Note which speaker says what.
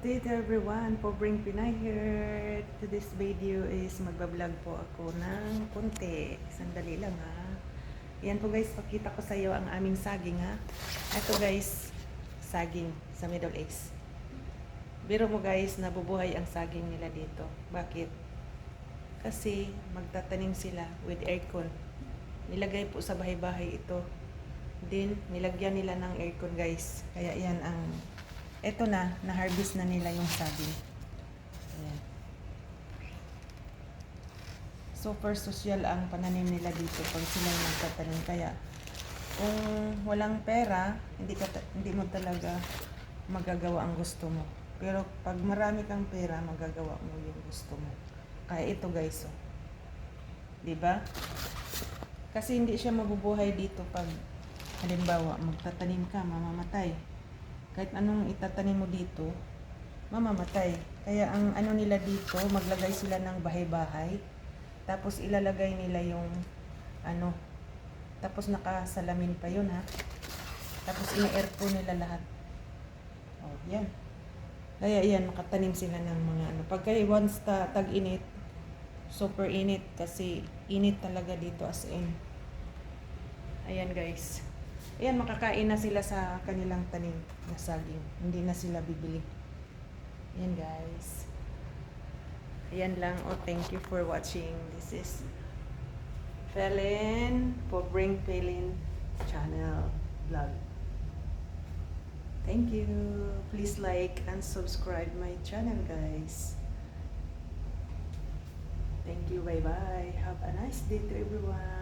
Speaker 1: day to everyone for Bring Pinay here. Today's video is magbablog po ako ng konti. Sandali lang ha. Yan po guys, pakita ko sa iyo ang aming saging ha. Ito guys, saging sa Middle East. Biro mo guys, nabubuhay ang saging nila dito. Bakit? Kasi magtatanim sila with aircon. Nilagay po sa bahay-bahay ito. Then, nilagyan nila ng aircon guys. Kaya yan ang eto na-harvest na nila yung saging. Ayan. Super social ang pananim nila dito pag sila yung magtatanim. Kaya, kung walang pera, hindi mo talaga magagawa ang gusto mo. Pero pag marami kang pera, magagawa mo yung gusto mo. Kaya ito guys, oh. Diba? Kasi hindi siya mabubuhay dito pag halimbawa, magtatanim ka, mamamatay. Kahit anong itatanim mo dito, mamamatay. Kaya ang ano nila dito, maglagay sila ng bahay-bahay. Tapos ilalagay nila yung ano. Tapos nakasalamin pa yun ha. Tapos ina-aircon nila lahat. Oh, yan. Kaya yan, makatanim sila ng mga ano. Pagka once tag-init, super init. Kasi init talaga dito as in. Ayan guys. Ayan, makakain na sila sa kanilang tanim na saging. Hindi na sila bibili. Ayan guys. Ayan lang. Oh, thank you for watching. This is Felin for Bring Felin channel vlog. Thank you. Please like and subscribe my channel guys. Thank you. Bye bye. Have a nice day to everyone.